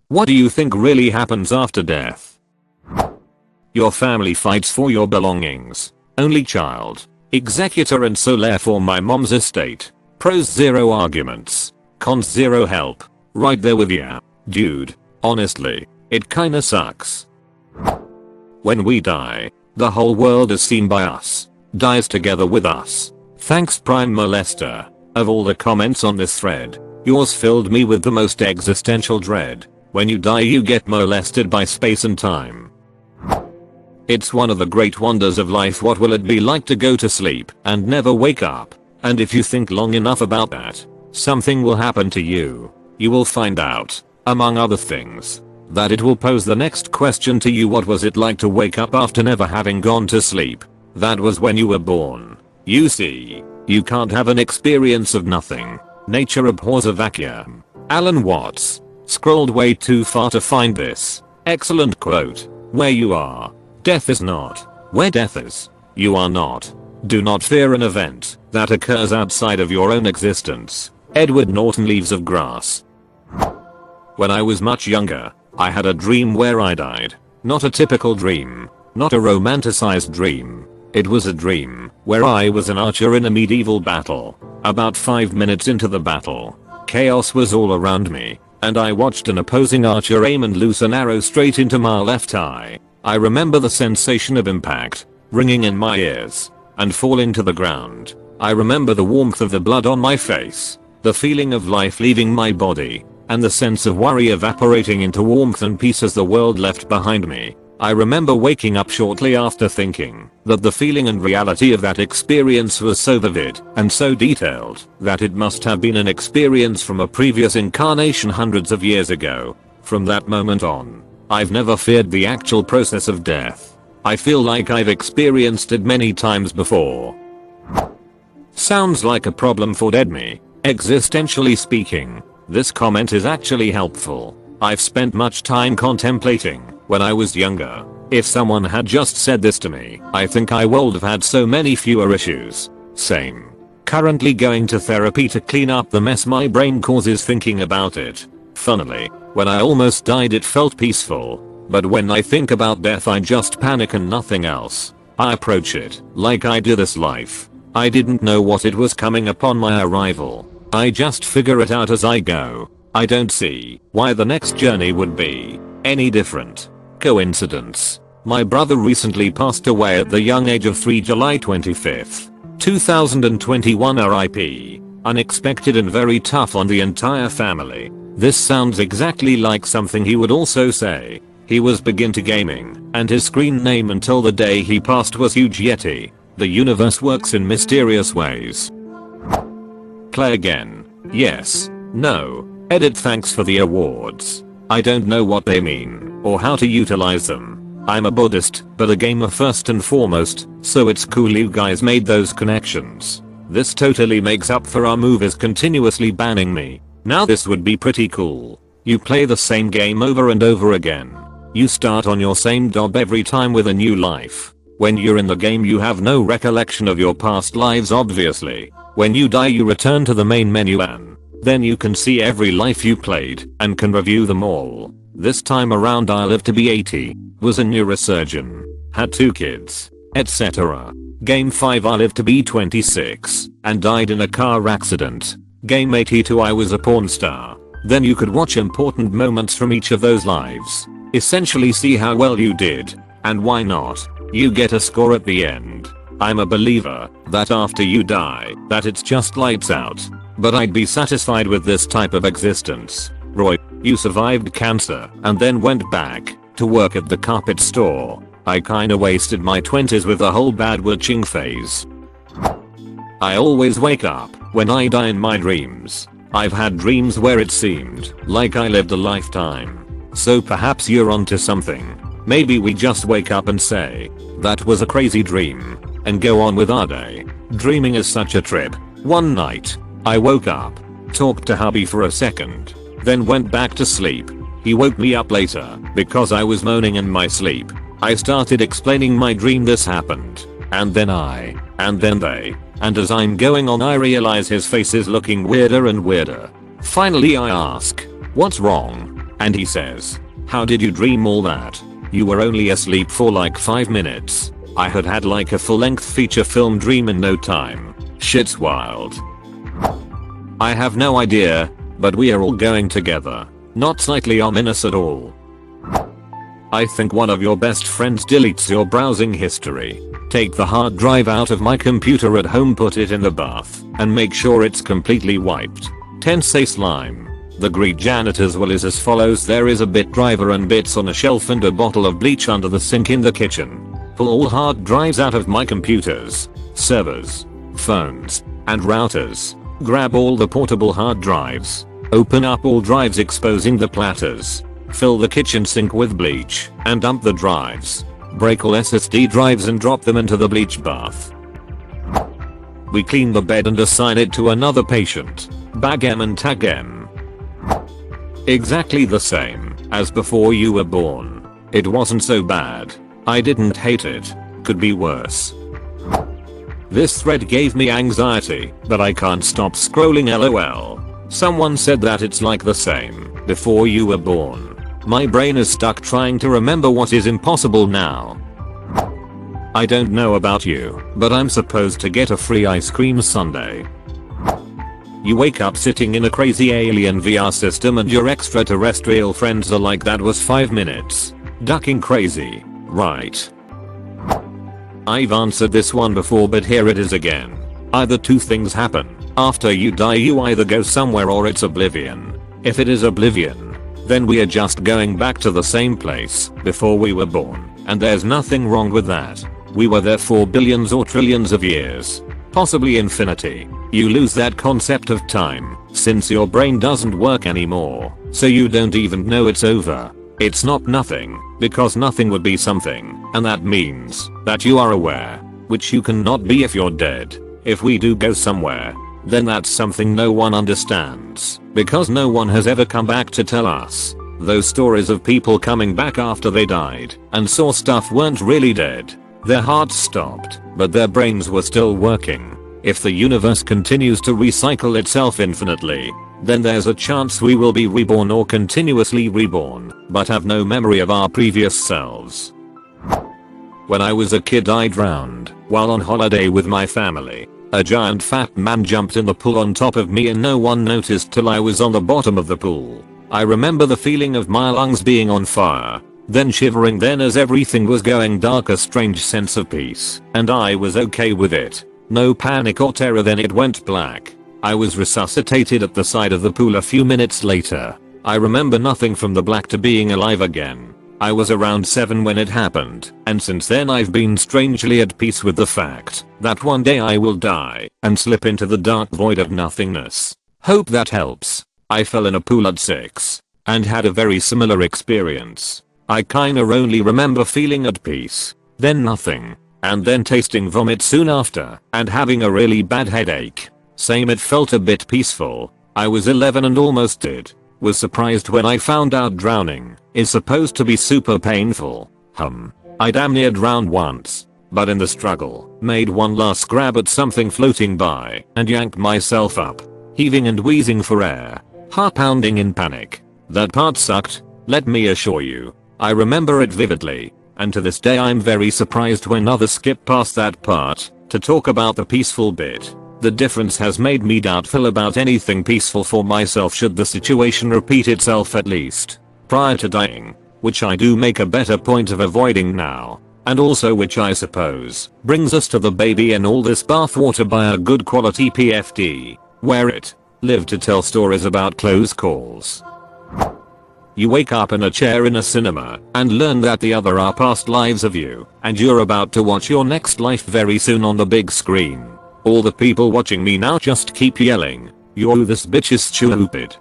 What do you think really happens after death? Your family fights for your belongings. Only child. Executor and so therefore my mom's estate. Pros 0 arguments. Cons 0 help. Right there with ya. Dude. Honestly. It kinda sucks. When we die, the whole world is seen by us. Dies together with us. Thanks Prime Molester. Of all the comments on this thread, yours filled me with the most existential dread. When you die you get molested by space and time. It's one of the great wonders of life. What will it be like to go to sleep and never wake up? And if you think long enough about that, something will happen to you. You will find out, among other things, that it will pose the next question to you. What was it like to wake up after never having gone to sleep? That was when you were born. You see, you can't have an experience of nothing. Nature abhors a vacuum. Alan Watts. Scrolled way too far to find this. Excellent quote. Where you are, death is not. Where death is, you are not. Do not fear an event that occurs outside of your own existence. Edward Norton, Leaves of Grass. When I was much younger, I had a dream where I died. Not a typical dream. Not a romanticized dream. It was a dream where I was an archer in a medieval battle. About 5 minutes into the battle, chaos was all around me, and I watched an opposing archer aim and loose an arrow straight into my left eye. I remember the sensation of impact ringing in my ears and falling to the ground. I remember the warmth of the blood on my face, the feeling of life leaving my body, and the sense of worry evaporating into warmth and peace as the world left behind me. I remember waking up shortly after thinking that the feeling and reality of that experience was so vivid and so detailed that it must have been an experience from a previous incarnation hundreds of years ago. From that moment on, I've never feared the actual process of death. I feel like I've experienced it many times before. Sounds like a problem for dead me. Existentially speaking, this comment is actually helpful. I've spent much time contemplating when I was younger. If someone had just said this to me, I think I would have had so many fewer issues. Same. Currently going to therapy to clean up the mess my brain causes thinking about it. Funnily, when I almost died it felt peaceful. But when I think about death I just panic and nothing else. I approach it like I do this life. I didn't know what it was coming upon my arrival. I just figure it out as I go. I don't see why the next journey would be any different. Coincidence. My brother recently passed away at the young age of 3 July 25th, 2021 RIP. Unexpected and very tough on the entire family. This sounds exactly like something he would also say. He was big into gaming, and his screen name until the day he passed was Huge Yeti. The universe works in mysterious ways. Play again. Yes. No. Edit. Thanks for the awards. I don't know what they mean or how to utilize them. I'm a Buddhist, but a gamer first and foremost, so it's cool you guys made those connections. This totally makes up for our movies continuously banning me. Now this would be pretty cool. You play the same game over and over again. You start on your same job every time with a new life. When you're in the game you have no recollection of your past lives obviously. When you die you return to the main menu and then you can see every life you played and can review them all. This time around I lived to be 80, was a neurosurgeon, had 2 kids, etc. Game 5 I lived to be 26 and died in a car accident. Game 82 I was a porn star. Then you could watch important moments from each of those lives. Essentially see how well you did, and why not, you get a score at the end. I'm a believer that after you die, that it's just lights out. But I'd be satisfied with this type of existence. Roy, you survived cancer and then went back to work at the carpet store. I kinda wasted my 20s with the whole bad witching phase. I always wake up when I die in my dreams. I've had dreams where it seemed like I lived a lifetime. So perhaps you're onto something. Maybe we just wake up and say, that was a crazy dream, and go on with our day. Dreaming is such a trip. One night, I woke up, talked to hubby for a second, then went back to sleep. He woke me up later because I was moaning in my sleep. I started explaining my dream. This happened, and then I, and then they, and as I'm going on I realize his face is looking weirder and weirder. Finally I ask, what's wrong? And he says, "How did you dream all that? You were only asleep for like 5 minutes. I had had like a full-length feature film dream in no time. Shit's wild." I have no idea, but we are all going together. Not slightly ominous at all. I think one of your best friends deletes your browsing history. Take the hard drive out of my computer at home, put it in the bath, and make sure it's completely wiped. 10 say slime. The Greek janitor's will is as follows: there is a bit driver and bits on a shelf and a bottle of bleach under the sink in the kitchen. Pull all hard drives out of my computers, servers, phones, and routers. Grab all the portable hard drives. Open up all drives exposing the platters. Fill the kitchen sink with bleach and dump the drives. Break all SSD drives and drop them into the bleach bath. We clean the bed and assign it to another patient. Bag M and tag M. Exactly the same as before you were born. It wasn't so bad. I didn't hate it. Could be worse. This thread gave me anxiety, but I can't stop scrolling, lol. Someone said that it's like the same before you were born. My brain is stuck trying to remember what is impossible now. I don't know about you, but I'm supposed to get a free ice cream sundae. You wake up sitting in a crazy alien VR system and your extraterrestrial friends are like, "That was 5 minutes. Ducking crazy, right?" I've answered this one before, but here it is again. Either two things happen. After you die, you either go somewhere or it's oblivion. If it is oblivion, then we are just going back to the same place before we were born, and there's nothing wrong with that. We were there for billions or trillions of years, possibly infinity. You lose that concept of time since your brain doesn't work anymore, so you don't even know it's over. It's not nothing, because nothing would be something, and that means that you are aware, which you cannot be if you're dead. If we do go somewhere, then that's something no one understands, because no one has ever come back to tell us. Those stories of people coming back after they died and saw stuff weren't really dead. Their hearts stopped, but their brains were still working. If the universe continues to recycle itself infinitely, then there's a chance we will be reborn or continuously reborn, but have no memory of our previous selves. When I was a kid, I drowned while on holiday with my family. A giant fat man jumped in the pool on top of me and no one noticed till I was on the bottom of the pool. I remember the feeling of my lungs being on fire, then shivering, then as everything was going dark, a strange sense of peace, and I was okay with it. No panic or terror. Then it went black. I was resuscitated at the side of the pool a few minutes later. I remember nothing from the black to being alive again. I was around 7 when it happened, and since then I've been strangely at peace with the fact that one day I will die and slip into the dark void of nothingness. Hope that helps. I fell in a pool at 6 and had a very similar experience. I kinda only remember feeling at peace, then nothing, and then tasting vomit soon after and having a really bad headache. Same, it felt a bit peaceful. I was 11 and almost dead. Was surprised when I found out drowning is supposed to be super painful. I damn near drowned once, but in the struggle, made one last grab at something floating by and yanked myself up, heaving and wheezing for air, heart pounding in panic. That part sucked, let me assure you. I remember it vividly, and to this day I'm very surprised when others skip past that part to talk about the peaceful bit. The difference has made me doubtful about anything peaceful for myself should the situation repeat itself, at least prior to dying, which I do make a better point of avoiding now, and also which I suppose brings us to the baby in all this bathwater. Buy a good quality PFD, wear it, live to tell stories about close calls. You wake up in a chair in a cinema and learn that the other are past lives of you, and you're about to watch your next life very soon on the big screen. All the people watching me now just keep yelling, "Yo, this bitch is stupid."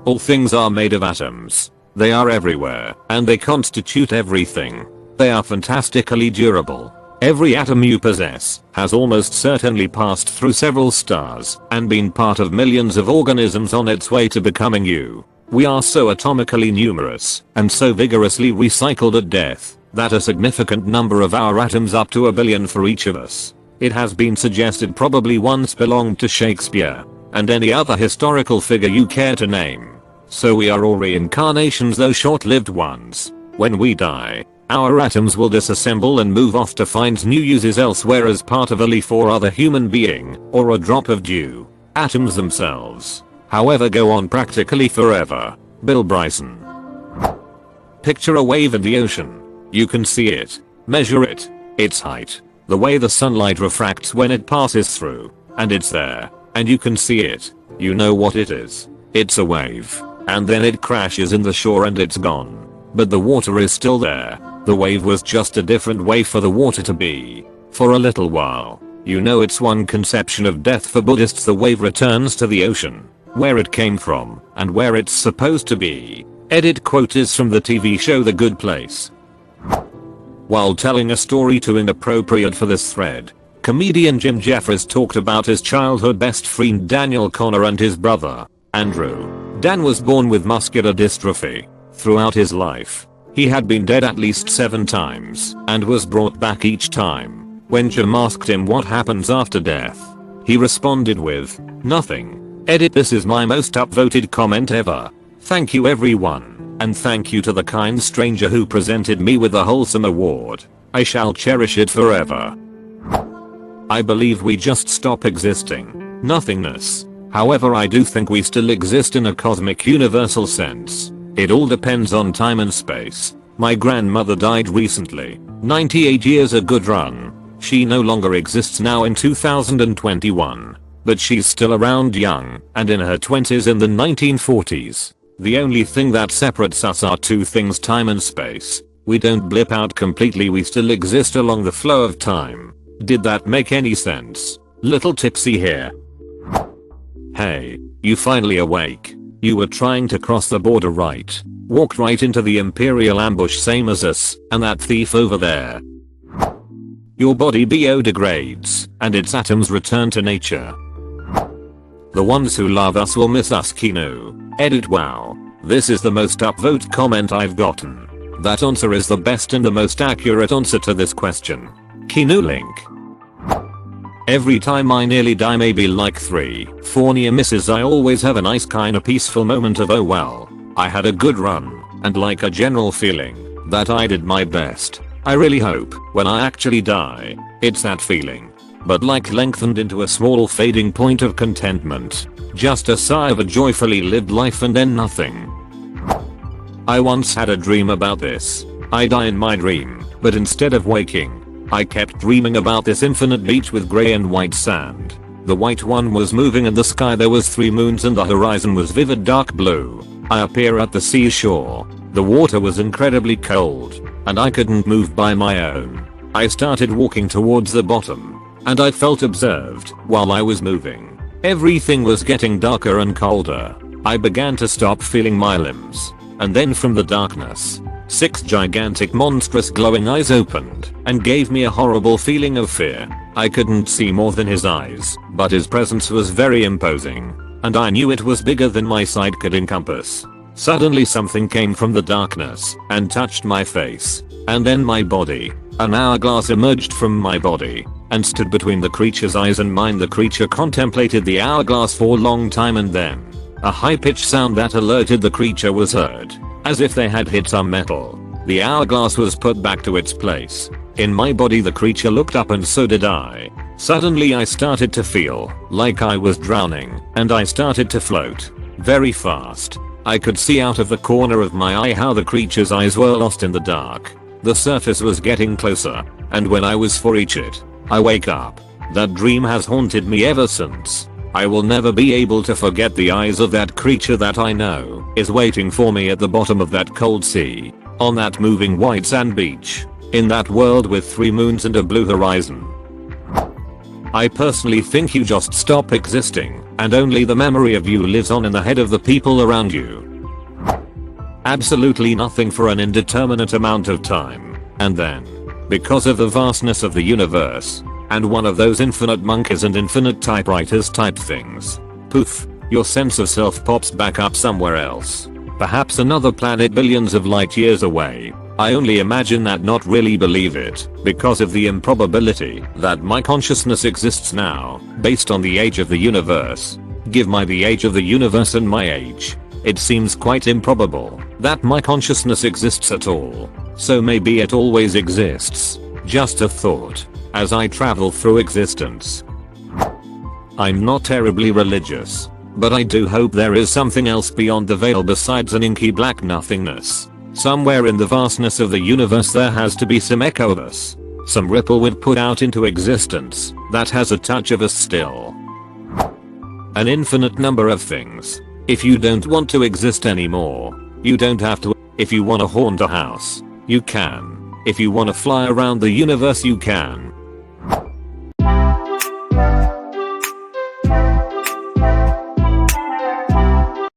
All things are made of atoms. They are everywhere, and they constitute everything. They are fantastically durable. Every atom you possess has almost certainly passed through several stars and been part of millions of organisms on its way to becoming you. We are so atomically numerous and so vigorously recycled at death that a significant number of our atoms, up to 1 billion for each of us, it has been suggested probably once belonged to Shakespeare and any other historical figure you care to name. So we are all reincarnations, though short-lived ones. When we die, our atoms will disassemble and move off to find new uses elsewhere as part of a leaf or other human being, or a drop of dew. Atoms themselves, however, go on practically forever. Bill Bryson. Picture a wave in the ocean. You can see it, measure it, its height, the way the sunlight refracts when it passes through, and it's there, and you can see it. You know what it is. It's a wave, and then it crashes in the shore and it's gone. But the water is still there. The wave was just a different way for the water to be. For a little while. You know, it's one conception of death for Buddhists. The wave returns to the ocean, where it came from, and where it's supposed to be. Edit quote is from the TV show The Good Place. While telling a story too inappropriate for this thread, comedian Jim Jeffries talked about his childhood best friend Daniel Connor and his brother, Andrew. Dan was born with muscular dystrophy. Throughout his life, he had been dead at least 7 times and was brought back each time. When Jim asked him what happens after death, he responded with, "Nothing." Edit this is my most upvoted comment ever. Thank you everyone, and thank you to the kind stranger who presented me with the wholesome award. I shall cherish it forever. I believe we just stop existing. Nothingness. However, I do think we still exist in a cosmic universal sense. It all depends on time and space. My grandmother died recently. 98 years, a good run. She no longer exists now in 2021. But she's still around, young and in her 20s in the 1940s. The only thing that separates us are two things: time and space. We don't blip out completely, we still exist along the flow of time. Did that make any sense? Little tipsy here. Hey, you finally awake. You were trying to cross the border, right? Walked right into the Imperial ambush, same as us, and that thief over there. Your body biodegrades, and its atoms return to nature. The ones who love us will miss us, Kinu. Edit wow. This is the most upvote comment I've gotten. That answer is the best and the most accurate answer to this question. Kinu link. Every time I nearly die, maybe like 3-4 near misses, I always have a nice kinda peaceful moment of, oh well, I had a good run, and like a general feeling that I did my best. I really hope when I actually die, it's that feeling, but like lengthened into a small fading point of contentment. Just a sigh of a joyfully lived life and then nothing. I once had a dream about this. I die in my dream, but instead of waking, I kept dreaming about this infinite beach with grey and white sand. The white one was moving in the sky, there was 3 moons and the horizon was vivid dark blue. I appear at the seashore. The water was incredibly cold, and I couldn't move by my own. I started walking towards the bottom, and I felt observed while I was moving. Everything was getting darker and colder. I began to stop feeling my limbs, and then from the darkness, 6 gigantic monstrous glowing eyes opened and gave me a horrible feeling of fear. I couldn't see more than his eyes, but his presence was very imposing, and I knew it was bigger than my sight could encompass. Suddenly something came from the darkness and touched my face, and then my body. An hourglass emerged from my body and stood between the creature's eyes and mine. The creature contemplated the hourglass for a long time, and then a high-pitched sound that alerted the creature was heard, as if they had hit some metal. The hourglass was put back to its place. In my body, the creature looked up and so did I. Suddenly I started to feel like I was drowning, and I started to float very fast. I could see out of the corner of my eye how the creature's eyes were lost in the dark. The surface was getting closer, and when I was for reach it, I wake up. That dream has haunted me ever since. I will never be able to forget the eyes of that creature that I know is waiting for me at the bottom of that cold sea, on that moving white sand beach, in that world with 3 moons and a blue horizon. I personally think you just stop existing, and only the memory of you lives on in the head of the people around you. Absolutely nothing for an indeterminate amount of time, and then, because of the vastness of the universe, and one of those infinite monkeys and infinite typewriters type things, poof, your sense of self pops back up somewhere else. Perhaps another planet billions of light years away. I only imagine that, not really believe it, because of the improbability that my consciousness exists now, based on the age of the universe. Give my the age of the universe and my age. It seems quite improbable that my consciousness exists at all. So maybe it always exists. Just a thought as I travel through existence. I'm not terribly religious, but I do hope there is something else beyond the veil besides an inky black nothingness. Somewhere in the vastness of the universe there has to be some echo of us. Some ripple we'd put out into existence that has a touch of us still. An infinite number of things. If you don't want to exist anymore, you don't have to. If you want to haunt a house, you can. If you want to fly around the universe, you can.